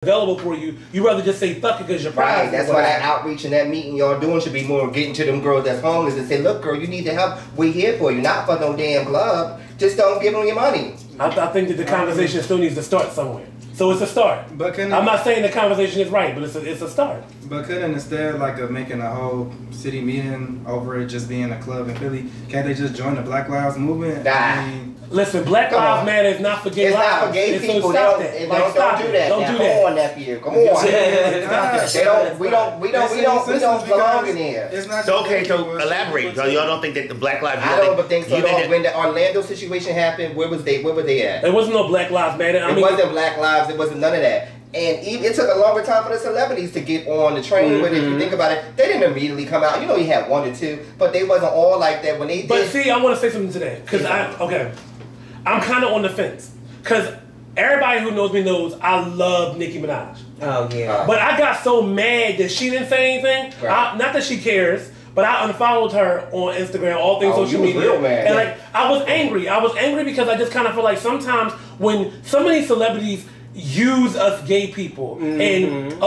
available for you, you rather just say fuck it because you're proud. Right, that's why that outreach and that meeting y'all doing should be more getting to them girls that's homeless and say, look girl, you need the help, we're here for you, not for no damn club, just don't give them your money. I think that the conversation still needs to start somewhere. So it's a start. But I'm not saying the conversation is right, but it's a start. But couldn't instead of making a whole city meeting over it just being a club in Philly, can't they just join the Black Lives Movement? Nah. Listen, Black Lives Matter is not for gay lives. It's not for gay people. Don't do that. Don't do that. Come on, nephew. Come on. We don't belong in here. It's not so okay. So elaborate. So y'all don't think that the Black Lives Matter? I don't think so. When the Orlando situation happened, where were they at? There wasn't no Black Lives Matter. It wasn't Black Lives. It wasn't none of that. And even, it took a longer time for the celebrities to get on the train. But if you think about it, they didn't immediately come out. You know, you had one or two, but they wasn't all like that when they did. But see, I want to say something today because I'm kind of on the fence because everybody who knows me knows I love Nicki Minaj. Oh yeah. But I got so mad that she didn't say anything. Right. Not that she cares, but I unfollowed her on Instagram, all things social media. Real mad. And I was angry. I was angry because I just kind of feel like sometimes when so many celebrities use us gay people and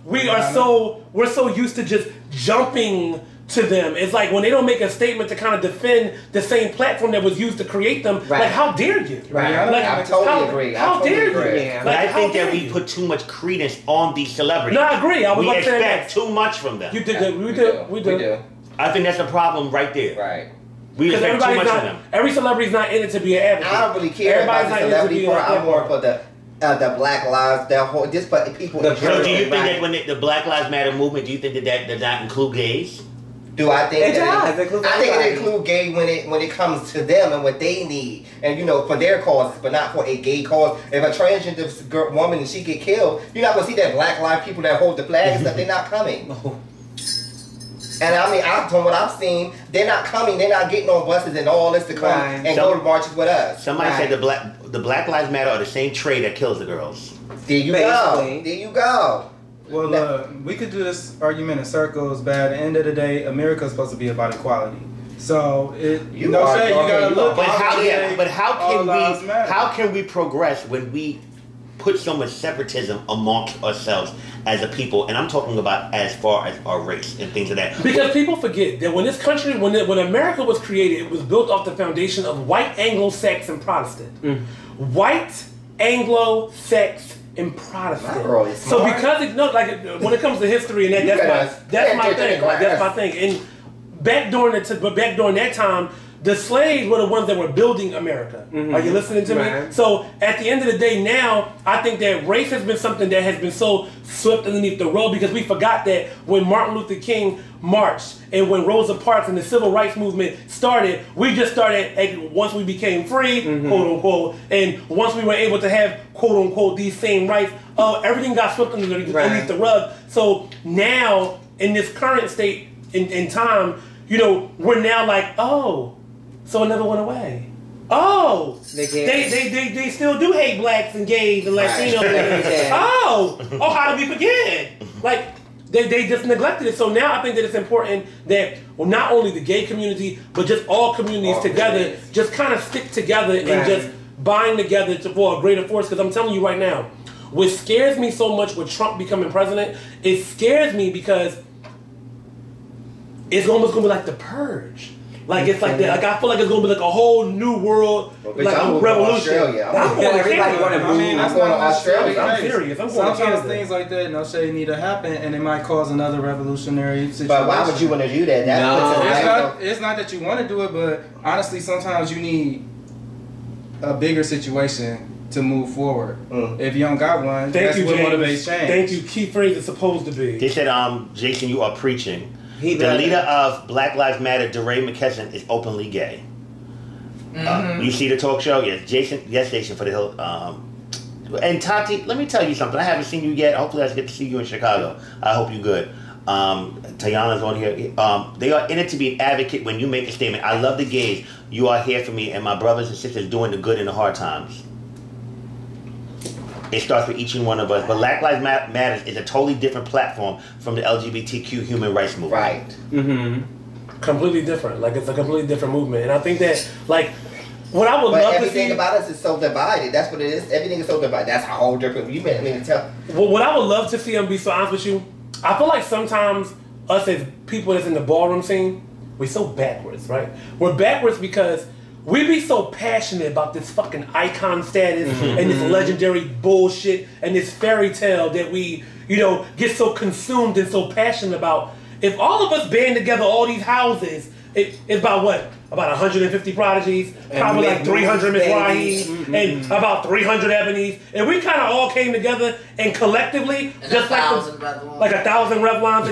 we're so used to just jumping to them. It's like when they don't make a statement to kind of defend the same platform that was used to create them. Right. Like, how dare you? Right. I totally agree. How dare you? Yeah. But I think that we put too much credence on these celebrities. No, I agree. We expect too much from them. You did. We do. I think that's a problem right there. Right. We expect too much from them. Every celebrity's not in it to be an advocate. I don't really care about the celebrity part. I'm more for the Black Lives, just for people. So do you think that when the Black Lives Matter movement, do you think that does not include gays? Do I think it does? I think it includes gay when it comes to them and what they need, and for their causes, but not for a gay cause. If a transgender woman and she get killed, you're not gonna see that Black Lives people that hold the flag and stuff. They're not coming. And I mean, from what I've seen, they're not coming. They're not getting on buses and all this to come and go to marches with us. Somebody said the Black Lives Matter are the same tray that kills the girls. There you go. There you go. Well, we could do this argument in circles, but at the end of the day, America's supposed to be about equality. So you gotta look. But how can we progress when we put so much separatism amongst ourselves as a people? And I'm talking about as far as our race and things of that. Because people forget that when this country, when America was created, it was built off the foundation of white Anglo-Saxon Protestant. White Anglo-Saxon and Protestant. So because when it comes to history and that's my thing. That's my thing. And back during that time, the slaves were the ones that were building America. Are you listening to me? So at the end of the day, now I think that race has been something that has been so swept underneath the rug because we forgot that when Martin Luther King marched and when Rosa Parks and the civil rights movement started, we just started once we became free, quote unquote, and once we were able to have quote unquote these same rights, everything got swept underneath the rug. So now in this current state in time, we're now like, so it never went away. Oh, they still do hate blacks and gays and Latinos. How did we forget? Like they just neglected it. So now I think that it's important that not only the gay community but just all communities together just kind of stick together and just bind together for a greater force. Because I'm telling you right now, what scares me so much with Trump becoming president, it scares me because it's almost gonna be like the purge. Like it's like that. Like I feel like it's gonna be like a whole new world, like a revolution. Everybody want to move. I mean, that's going to Australia. I'm serious. I'm going to Sometimes things like that, no shade, need to happen, and it might cause another revolutionary situation. But why would you want to do that? It's not that you want to do it, but honestly, sometimes you need a bigger situation to move forward. If you don't got one, that's what motivates change. Thank you. Key phrase is supposed to be. They said, Jacen, you are preaching. The leader of Black Lives Matter, DeRay McKesson, is openly gay. You see the talk show? Yes, Jacen for the Hill. And Tati, let me tell you something. I haven't seen you yet. Hopefully I get to see you in Chicago. I hope you're good. Tayana's on here. They are in it to be an advocate when you make a statement. I love the gays. You are here for me and my brothers and sisters doing the good in the hard times. It starts with each and one of us. But Black Lives Matter is a totally different platform from the LGBTQ human rights movement. Right. Completely different. Like it's a completely different movement. And I think that What I would love to see. Everything about us is so divided. That's what it is. Everything is so divided. That's a whole different. You mean to tell? Well, what I would love to see, and be so honest with you, I feel like sometimes us as people that's in the ballroom scene, we're so backwards, right? We're backwards because we be so passionate about this fucking icon status and this legendary bullshit and this fairy tale that we, get so consumed and so passionate about. If all of us band together all these houses, it's about what? About 150 Prodigies, probably like 300 Mizrahis, and about 300 Ebonies. And we kind of all came together and collectively, and just like 1,000 Revlons.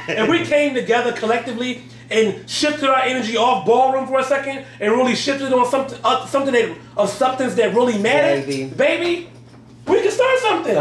And we came together collectively and shifted our energy off Ballroom for a second and really shifted on something of substance that really matters. Baby, we can start something.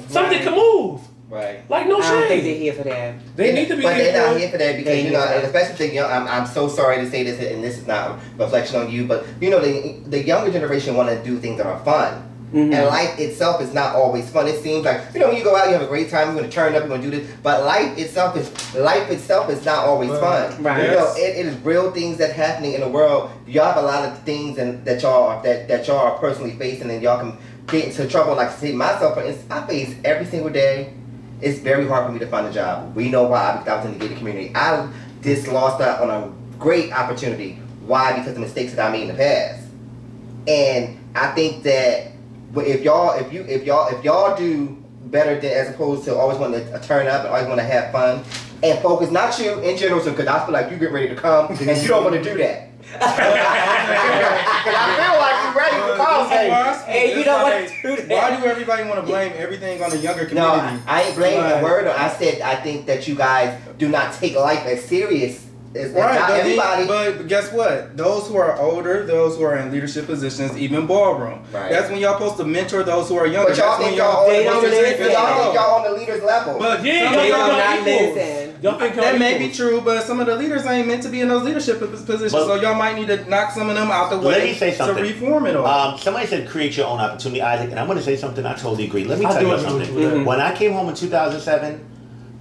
Something can move. Right. Like no shit. I don't think they're here for that. They need to be but here. But they're not here for that because, and especially I'm so sorry to say this, and this is not a reflection on you, but, the younger generation want to do things that are fun. And life itself is not always fun. It seems like, when you go out, you have a great time, you're going to turn up, you're going to do this, but life itself is not always fun. Right. It is real things that happening in the world. Y'all have a lot of things that y'all are personally facing, and y'all can get into trouble. Like, say, myself, for instance, I face every single day. It's very hard for me to find a job. We know why, because I was in the gated community. I just lost out on a great opportunity. Why? Because of the mistakes that I made in the past. And I think that if y'all do better than, as opposed to always wanting to turn up and always want to have fun and focus, not you in general, because I feel like you get ready to come and you don't want to do that. Because I feel like you're ready for calls. Hey, you don't want to do that. Why do everybody want to blame everything on the younger community? No, I ain't blaming the word. I said I think that you guys do not take life as serious. Right, not everybody. But guess what? Those who are older, those who are in leadership positions, even Ballroom. Right. That's when y'all supposed to mentor those who are younger. But y'all think y'all on the leader's level. But y'all think that may be true, but some of the leaders ain't meant to be in those leadership positions, so y'all might need to knock some of them out the way. Let me say something. To reform it all. Somebody said create your own opportunity, Isaac, and I'm going to say something. I totally agree. Let me tell you something. When I came home in 2007,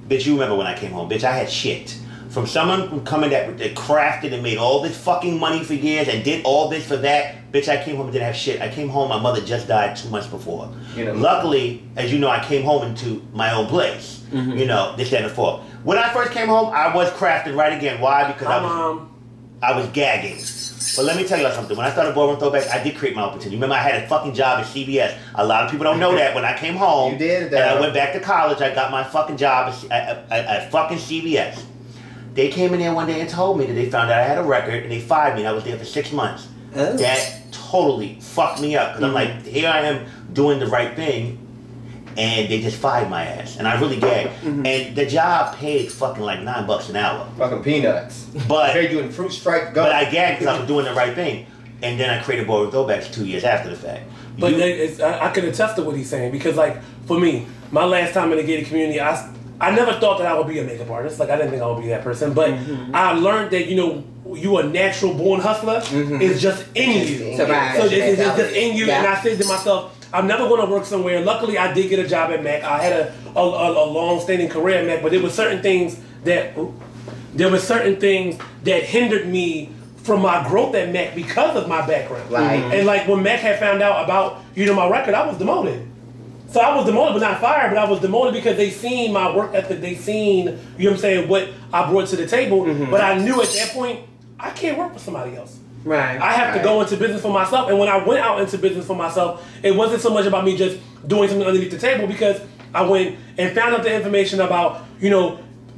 bitch, you remember when I came home, bitch, I had shit. From someone coming that crafted and made all this fucking money for years and did all this for that, bitch, I came home and didn't have shit. I came home, my mother just died 2 months before. Luckily, as you know, I came home into my own place. This, that, and the fourth. When I first came home, I was crafting right again. Why? Because I was gagging. But let me tell you something. When I started Ballroom Throwbacks, I did create my opportunity. Remember, I had a fucking job at CBS. A lot of people don't know that. When I came home, you did, and I went back to college, I got my fucking job at fucking CBS. They came in there one day and told me that they found out I had a record and they fired me and I was there for 6 months. Oh. That totally fucked me up because I'm like, here I am doing the right thing and they just fired my ass. And I really gagged. And the job paid fucking like $9 an hour. Fucking peanuts. But they're doing fruit stripe gum. But I gagged because I was doing the right thing. And then I created Ballroom Throwbacks 2 years after the fact. But I can attest to what he's saying because, like, for me, my last time in the gated community, I never thought that I would be a makeup artist. Like, I didn't think I would be that person. But I learned that, you a natural born hustler. It's just in you. So it's just in you. And I said to myself, I'm never going to work somewhere. Luckily, I did get a job at Mac. I had a long-standing career at Mac. But there were certain things that hindered me from my growth at Mac because of my background. Right. And like when Mac had found out about, my record, I was demoted. So I was demoted, but not fired, but I was demoted because they seen my work ethic, they seen, what I brought to the table. But I knew at that point, I can't work for somebody else. Right. I have to go into business for myself. And when I went out into business for myself, it wasn't so much about me just doing something underneath the table because I went and found out the information about,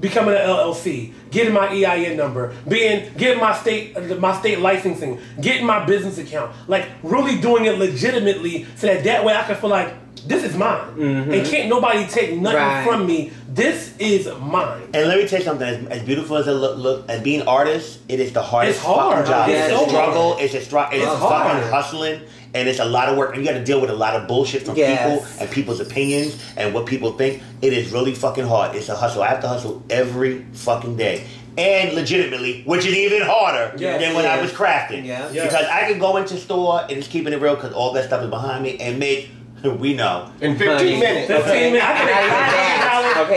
becoming an LLC, getting my EIN number, getting my state licensing, getting my business account, like really doing it legitimately so that way I can feel like this is mine. And can't nobody take nothing from me. This is mine. And let me tell you something, as beautiful as it look as being artists, it is the hardest fucking job. It's a struggle, it's fucking hustling. And it's a lot of work, and you got to deal with a lot of bullshit from people and people's opinions and what people think. It is really fucking hard. It's a hustle. I have to hustle every fucking day. And legitimately, which is even harder than when I was crafting. Because I can go into store, and it's keeping it real because all that stuff is behind me, and make, we know. In 15 minutes. 15 minutes.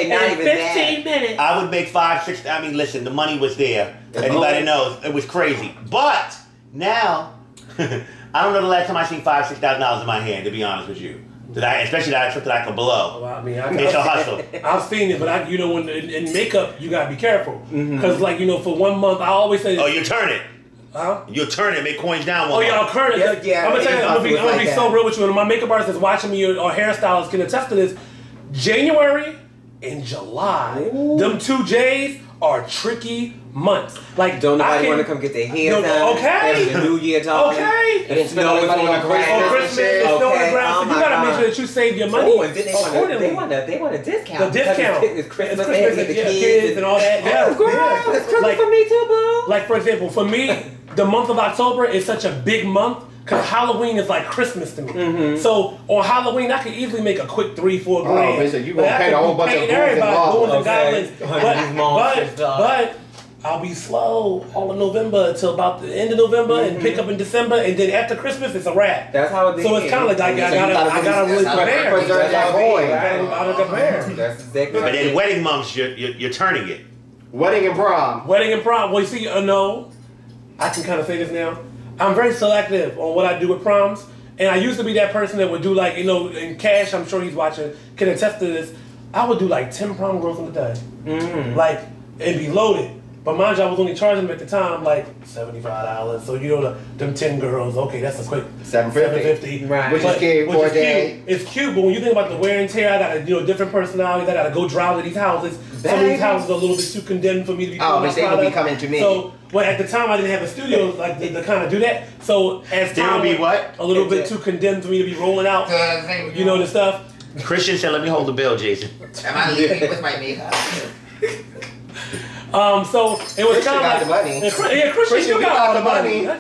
Not even 15 minutes. I would make 5, 6, I mean, listen, the money was there. Everybody knows. It was crazy. But now, I don't know the last time I seen $5,000-$6,000 in my hand. To be honest with you, especially that I took that I can blow. Well, I mean, it's a hustle. I've seen it, but when in makeup you gotta be careful because for 1 month I always say. Oh, you turn it. Huh? You'll turn it, make coins down. Oh yeah, I'll turn it. I'm gonna tell you, I'm gonna be so real with you. And my makeup artist is watching me or hairstylist can attest to this. January and July, them 2 J's are tricky months. Like, don't nobody want to come get their hair done. Okay. The New Year talking. Okay. And it's snowing on the ground. Christmas, it's snowing on the ground. So you gotta make sure that you save your money. Oh, and then they want a discount. The discount. It's Christmas, and the kids and all that. Yeah, girl, it's Christmas for me too, boo. Like for example, for me, the month of October is such a big month. Because Halloween is like Christmas to me. So on Halloween, I could easily make a quick $3-4 grand. Oh, so you gonna paint a whole bunch of goons and goblins. But I'll be slow all of November until about the end of November and pick up in December, and then after Christmas it's a wrap. That's how it is. So it's kind of like I gotta really prepare. That's exactly. But in wedding months, you're turning it. Wedding and prom. Well, you see, no, I can kind of say this now. I'm very selective on what I do with proms. And I used to be that person that would do in Cash, I'm sure he's watching, can attest to this. I would do 10 prom girls in a day. And be loaded. But mind you, I was only charging them at the time $75. So them 10 girls, okay, that's a quick $750. Right. Which is cute for a day. It's cute, but when you think about the wear and tear, I got different personalities. I got to go drive to these houses. Some of these houses are a little bit too condemned for me to be. Oh, but they will be coming to me. So, at the time I didn't have a studio to kind of do that. So as time be what? A little bit too condemned for me to be rolling out. The stuff. Christian said, "Let me hold the bill, Jacen." Am I leaving with my makeup? So it was kind of like the money. Yeah, Christian, you got all the money.